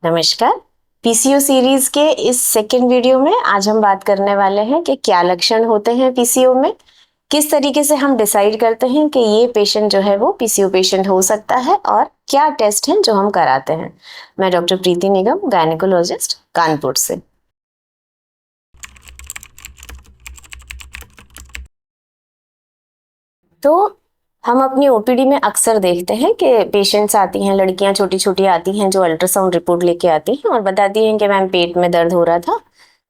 नमस्कार। PCO series के इस सेकेंड वीडियो में आज हम बात करने वाले हैं कि क्या लक्षण होते हैं पीसीओ में, किस तरीके से हम डिसाइड करते हैं कि ये पेशेंट जो है वो पीसीओ पेशेंट हो सकता है और क्या टेस्ट हैं जो हम कराते हैं। मैं डॉक्टर प्रीति निगम, गायनेकोलॉजिस्ट, कानपुर से। तो हम अपनी ओपीडी में अक्सर देखते हैं कि पेशेंट्स आती हैं, लड़कियां छोटी छोटी आती हैं जो अल्ट्रासाउंड रिपोर्ट लेके आती हैं और बताती हैं कि मैम पेट में दर्द हो रहा था,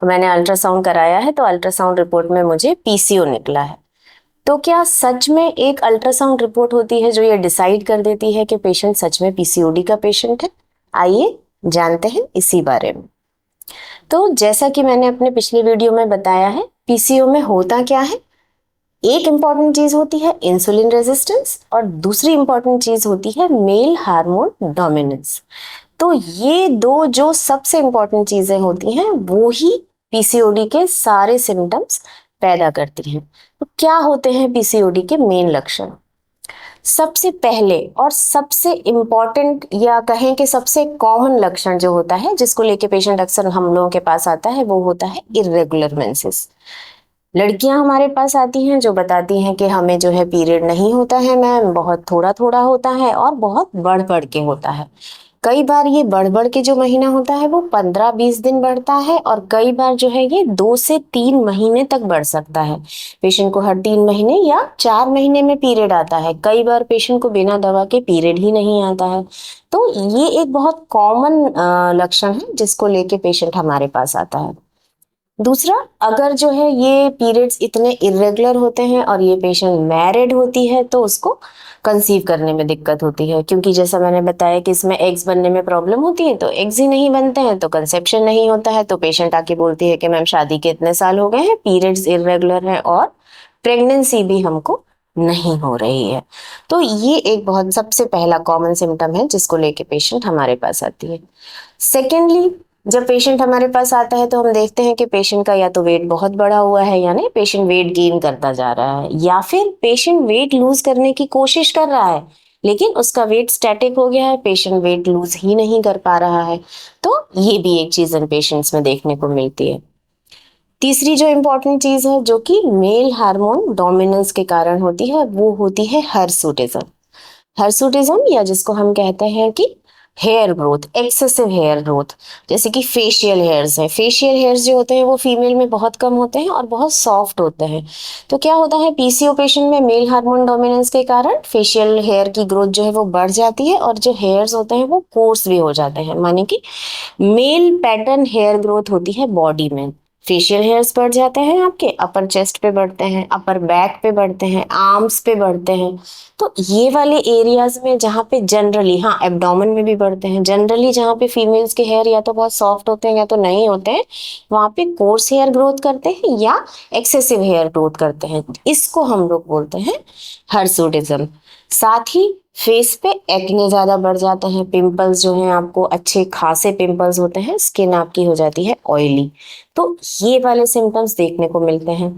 तो मैंने अल्ट्रासाउंड कराया है, तो अल्ट्रासाउंड रिपोर्ट में मुझे पीसीओ निकला है। तो क्या सच में एक अल्ट्रासाउंड रिपोर्ट होती है जो ये डिसाइड कर देती है कि पेशेंट सच में पीसीओडी का पेशेंट है? आइए जानते हैं इसी बारे में। तो जैसा कि मैंने अपने पिछले वीडियो में बताया है, पीसीओ में होता क्या है। एक इंपॉर्टेंट चीज होती है इंसुलिन रेजिस्टेंस और दूसरी इंपॉर्टेंट चीज होती है मेल हार्मोन डोमिनेंस। तो ये दो जो सबसे इंपॉर्टेंट चीजें होती हैं वो ही पीसीओडी के सारे सिम्टम्स पैदा करती हैं। तो क्या होते हैं पीसीओडी के मेन लक्षण? सबसे पहले और सबसे इम्पॉर्टेंट या कहें कि सबसे कॉमन लक्षण जो होता है जिसको लेके पेशेंट अक्सर हम लोगों के पास आता है वो होता है इर्रेगुलर मेंसेस। लड़कियां हमारे पास आती हैं जो बताती हैं कि हमें जो है पीरियड नहीं होता है मैम, बहुत थोड़ा थोड़ा होता है और बहुत बढ़ बढ़ के होता है। कई बार ये बढ़ बढ़ के जो महीना होता है वो 15-20 दिन बढ़ता है और कई बार जो है ये 2 से 3 महीने तक बढ़ सकता है। पेशेंट को हर 3 महीने या 4 महीने में पीरियड आता है, कई बार पेशेंट को बिना दवा के पीरियड ही नहीं आता है। तो ये एक बहुत कॉमन लक्षण है जिसको लेके पेशेंट हमारे पास आता है। दूसरा, अगर जो है ये पीरियड्स इतने इरेगुलर होते हैं और ये पेशेंट मैरिड होती है तो उसको कंसीव करने में दिक्कत होती है, क्योंकि जैसा मैंने बताया कि इसमें एग्स बनने में प्रॉब्लम होती है, तो एग्स ही नहीं बनते हैं तो कंसेप्शन नहीं होता है। तो पेशेंट आके बोलती है कि मैम शादी के इतने साल हो गए हैं, पीरियड्स इरेगुलर हैं और प्रेगनेंसी भी हमको नहीं हो रही है। तो ये एक बहुत सबसे पहला कॉमन सिम्टम है जिसको लेके पेशेंट हमारे पास आती है। सेकेंडली, जब पेशेंट हमारे पास आता है तो हम देखते हैं कि पेशेंट का या तो वेट बहुत बड़ा हुआ है, यानी पेशेंट वेट गेन करता जा रहा है, या फिर पेशेंट वेट लूज करने की कोशिश कर रहा है लेकिन उसका वेट स्टैटिक हो गया है, पेशेंट वेट लूज ही नहीं कर पा रहा है। तो ये भी एक चीज इन पेशेंट्स में देखने को मिलती है। तीसरी जो इम्पोर्टेंट चीज है जो कि मेल हार्मोन डोमिनेंस के कारण होती है वो होती है हर्सुटिज्म। हर्सुटिज्म, या जिसको हम कहते हैं कि hair growth, excessive hair growth, जैसे कि फेशियल हेयर्स हैं। फेशियल हेयर्स जो होते हैं वो फीमेल में बहुत कम होते हैं और बहुत सॉफ्ट होते हैं। तो क्या होता है, पीसीओ पेशेंट में मेल हार्मोन डोमिनेंस के कारण फेशियल हेयर की ग्रोथ जो है वो बढ़ जाती है और जो हेयर्स होते हैं वो कोर्स भी हो जाते हैं, माने कि मेल पैटर्न हेयर ग्रोथ होती है बॉडी में। फेशियल हेयर्स बढ़ जाते हैं, आपके अपर चेस्ट पे बढ़ते हैं, अपर बैक पे बढ़ते हैं, आर्म्स पे बढ़ते हैं। तो ये वाले एरियाज में जहाँ पे जनरली, हाँ एब्डोमेन में भी बढ़ते हैं, जनरली जहाँ पे फीमेल्स के हेयर या तो बहुत सॉफ्ट होते हैं या तो नहीं होते हैं, वहाँ पे कोर्स हेयर ग्रोथ करते हैं या एक्सेसिव हेयर ग्रोथ करते हैं। इसको हम लोग बोलते हैं हर्सुटिज्म। साथ ही फेस पे एक्ने ज्यादा बढ़ जाते हैं, पिंपल्स जो हैं आपको अच्छे खासे पिंपल्स होते हैं, स्किन आपकी हो जाती है ऑयली। तो ये वाले सिम्टम्स देखने को मिलते हैं।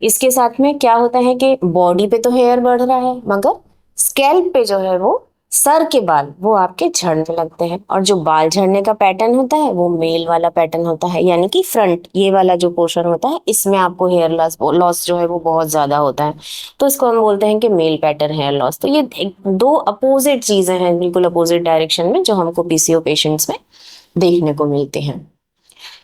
इसके साथ में क्या होता है कि बॉडी पे तो हेयर बढ़ रहा है मगर स्कैल्प पे जो है वो सर के बाल वो आपके झड़ने लगते हैं, और जो बाल झड़ने का पैटर्न होता है वो मेल वाला पैटर्न होता है, यानी कि फ्रंट ये वाला जो पोर्शन होता है इसमें आपको हेयर लॉस लॉस जो है वो बहुत ज्यादा होता है। तो इसको हम बोलते हैं कि मेल पैटर्न हेयर लॉस। तो ये दो अपोजिट चीजें हैं, बिल्कुल अपोजिट डायरेक्शन में, जो हमको पीसीओ पेशेंट्स में देखने को मिलती हैं।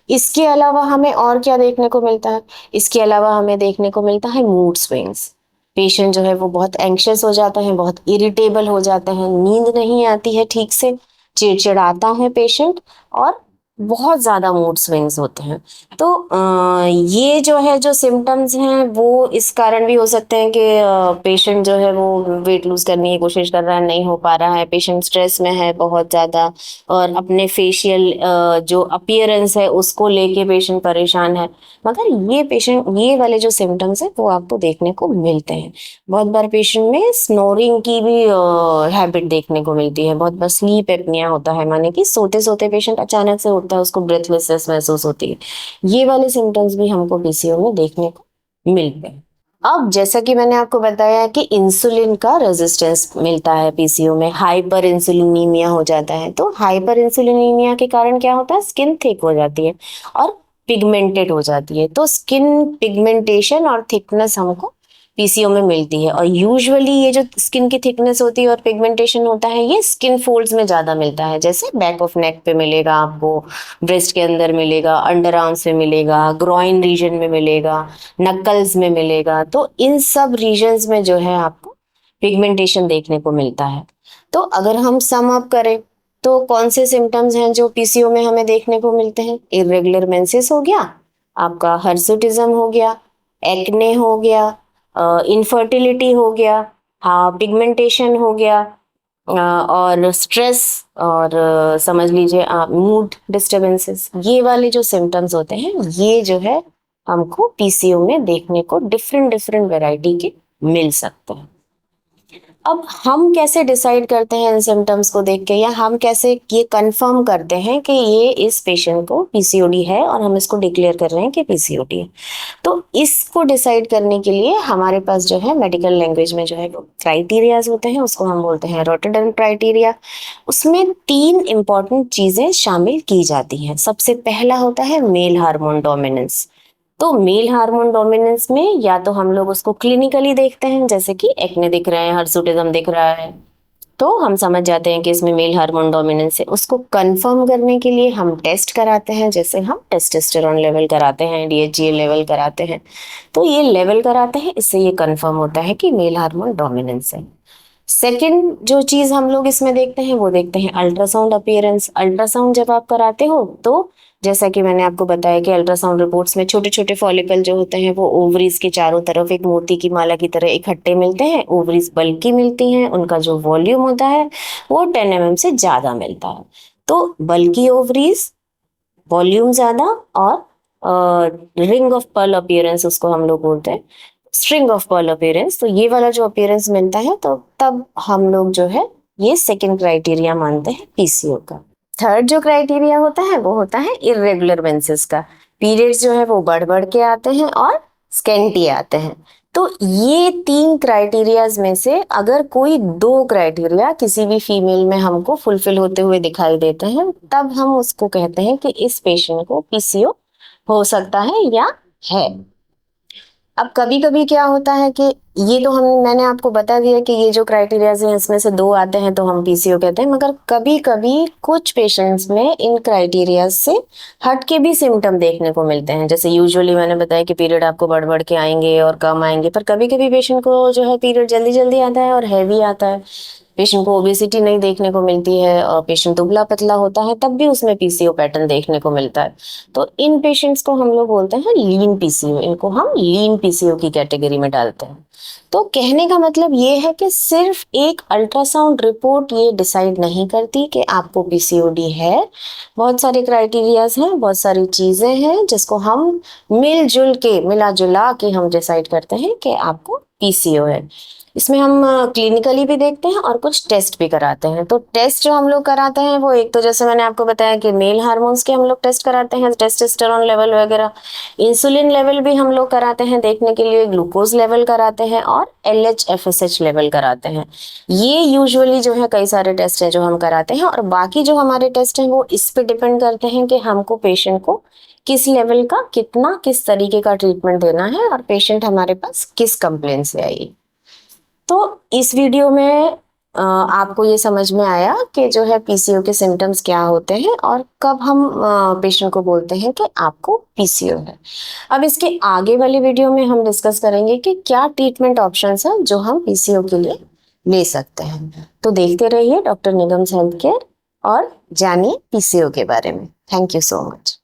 इसके अलावा हमें और क्या देखने को मिलता है? इसके अलावा हमें देखने को मिलता है मूड स्विंग्स। पेशेंट जो है वो बहुत एंग्शियस हो जाते हैं, बहुत इरिटेबल हो जाते हैं, नींद नहीं आती है ठीक से, चिड़चिड़ाता है पेशेंट और बहुत ज्यादा मूड स्विंग्स होते हैं। तो ये जो है जो सिम्टम्स हैं वो इस कारण भी हो सकते हैं कि पेशेंट जो है वो वेट लूज करने की कोशिश कर रहा है, नहीं हो पा रहा है, पेशेंट स्ट्रेस में है बहुत ज्यादा, और अपने फेशियल जो अपीयरेंस है उसको लेके पेशेंट परेशान है। मगर ये पेशेंट ये वाले जो सिम्टम्स है वो आपको देखने को मिलते हैं। बहुत बार पेशेंट में स्नोरिंग की भी हैबिट देखने को मिलती है, बहुत बार स्लीप एपनिया होता है, माने कि सोते सोते पेशेंट अचानक से उठता है, उसको ब्रेथलेसनेस महसूस होती है। ये वाले सिम्टम्स भी हमको पीसीओ में देखने को मिलते हैं। अब जैसा कि मैंने आपको बताया कि इंसुलिन का रेजिस्टेंस मिलता है पीसीओ में, हाइपर इंसुलिनीमिया हो जाता है। तो हाइपर इंसुलिनीमिया के कारण क्या होता है, स्किन थिक हो जाती है और पिगमेंटेड हो जाती है। तो स्किन पिगमेंटेशन और थिकनेस हमको पीसीओ में मिलती है। और यूजुअली ये जो स्किन की थिकनेस होती है और पिगमेंटेशन होता है, ये स्किन फोल्ड्स में ज्यादा मिलता है। जैसे बैक ऑफ नेक पे मिलेगा आपको, ब्रेस्ट के अंदर मिलेगा, अंडर आर्म्स में मिलेगा, ग्रॉइन रीजन में मिलेगा, नक्कल्स में मिलेगा। तो इन सब रीजन्स में जो है आपको पिगमेंटेशन देखने को मिलता है। तो अगर हम सम अप करें तो कौन से सिम्टम्स हैं जो पीसीओ में हमें देखने को मिलते हैं? इरेगुलर मेंसेस हो गया, आपका हर्सुटिज्म हो गया, एक्ने हो गया, इनफर्टिलिटी हो गया, हाँ पिगमेंटेशन हो गया, और स्ट्रेस, और समझ लीजिए आप मूड डिस्टर्बेंसेस। ये वाले जो सिम्टम्स होते हैं ये जो है हमको पीसीओ में देखने को डिफरेंट डिफरेंट वैरायटी के मिल सकते हैं। अब हम कैसे डिसाइड करते हैं इन सिम्टम्स को देख के, या हम कैसे ये कंफर्म करते हैं कि ये इस पेशेंट को पीसीओडी है और हम इसको डिक्लेयर कर रहे हैं कि पीसीओडी है? तो इसको डिसाइड करने के लिए हमारे पास जो है मेडिकल लैंग्वेज में जो है वो क्राइटेरियाज होते हैं, उसको हम बोलते हैं रोटरडम क्राइटेरिया। उसमें 3 इंपॉर्टेंट चीजें शामिल की जाती हैं। सबसे पहला होता है मेल हार्मोन डोमिनेंस। तो मेल हार्मोन डोमिनेंस में या तो हम लोग उसको क्लिनिकली देखते हैं, जैसे कि एक्ने दिख रहे हैं, हर्सुटिज्म दिख रहा है, तो हम समझ जाते हैं कि इसमें मेल हार्मोन डोमिनेंस है। उसको कंफर्म करने के लिए हम टेस्ट कराते हैं, जैसे हम टेस्टोस्टेरोन लेवल कराते हैं, डीएचजी लेवल कराते हैं। तो ये लेवल कराते हैं, इससे ये कंफर्म होता है कि मेल हार्मोन डोमिनेंस है। सेकंड जो चीज हम लोग इसमें देखते हैं वो देखते हैं अल्ट्रासाउंड अपीयरेंस। अल्ट्रासाउंड जब आप कराते हो तो जैसा कि मैंने आपको बताया कि अल्ट्रासाउंड रिपोर्ट्स में छोटे छोटे फॉलिकल जो होते हैं वो ओवरीज के चारों तरफ एक मोती की माला की तरह इकट्ठे मिलते हैं। ओवरीज बल्की मिलती हैं, उनका जो वॉल्यूम होता है वो 10 mm से ज्यादा मिलता है। तो बल्की ओवरीज, वॉल्यूम ज्यादा, और रिंग ऑफ पर्ल अपीयरेंस उसको हम लोग बोलते हैं, स्ट्रिंग ऑफ पर्ल अपीयरेंस। तो ये वाला जो अपीयरेंस मिलता है तो तब हम लोग जो है ये सेकंड क्राइटेरिया मानते हैं पीसीओ का। थर्ड जो क्राइटेरिया होता है वो होता है इरेगुलर मेंसेस का। पीरियड्स जो है वो बढ़ बढ़ के आते हैं और स्कैंटी आते हैं। तो ये 3 क्राइटेरियाज में से अगर कोई 2 क्राइटेरिया किसी भी फीमेल में हमको फुलफिल होते हुए दिखाई देते हैं, तब हम उसको कहते हैं कि इस पेशेंट को पीसीओ हो सकता है या है। अब कभी कभी क्या होता है कि ये तो हम मैंने आपको बता दिया कि ये जो क्राइटेरियाज हैं इसमें से 2 आते हैं तो हम पीसीओ कहते हैं, मगर कभी कभी कुछ पेशेंट्स में इन क्राइटेरियाज से हट के भी सिम्टम देखने को मिलते हैं। जैसे यूजुअली मैंने बताया कि पीरियड आपको बढ़ बढ़ के आएंगे और कम आएंगे, पर कभी कभी पेशेंट को जो है पीरियड जल्दी जल्दी आता है और हैवी आता है। पेशेंट को ओबेसिटी नहीं देखने को मिलती है और पेशेंट दुबला पतला होता है, तब भी उसमें पीसीओ पैटर्न देखने को मिलता है। तो इन पेशेंट्स को हम लोग बोलते हैं लीन पीसीओ, इनको हम लीन पीसीओ की कैटेगरी में डालते हैं। तो कहने का मतलब ये है कि सिर्फ एक अल्ट्रासाउंड रिपोर्ट ये डिसाइड नहीं करती कि आपको पीसीओडी है। बहुत सारे क्राइटेरियाज हैं, बहुत सारी चीजें हैं जिसको हम मिलजुल के मिला जुला के हम डिसाइड करते हैं कि आपको पीसीओ है। इसमें हम क्लिनिकली भी देखते हैं और कुछ टेस्ट भी कराते हैं। तो टेस्ट जो हम लोग कराते हैं वो एक तो जैसे मैंने आपको बताया कि मेल हार्मोन्स के हम लोग टेस्ट कराते हैं, टेस्टोस्टेरोन लेवल वगैरह। इंसुलिन लेवल भी हम लोग कराते हैं देखने के लिए, ग्लूकोज लेवल कराते हैं और LH-FSH लेवल कराते हैं। ये यूजुअली जो है कई सारे टेस्ट हैं जो हम कराते हैं, और बाकी जो हमारे टेस्ट हैं वो इस पे डिपेंड करते हैं कि हमको पेशेंट को किस लेवल का कितना किस तरीके का ट्रीटमेंट देना है और पेशेंट हमारे पास किस कंप्लेन से आई। तो इस वीडियो में आपको ये समझ में आया कि जो है पीसीओ के सिम्टम्स क्या होते हैं और कब हम पेशेंट को बोलते हैं कि आपको पीसीओ है। अब इसके आगे वाली वीडियो में हम डिस्कस करेंगे कि क्या ट्रीटमेंट ऑप्शंस हैं जो हम पीसीओ के लिए ले सकते हैं। तो देखते रहिए डॉक्टर निगम्स हेल्थ केयर और जानिए पीसीओ के बारे में। Thank you so much.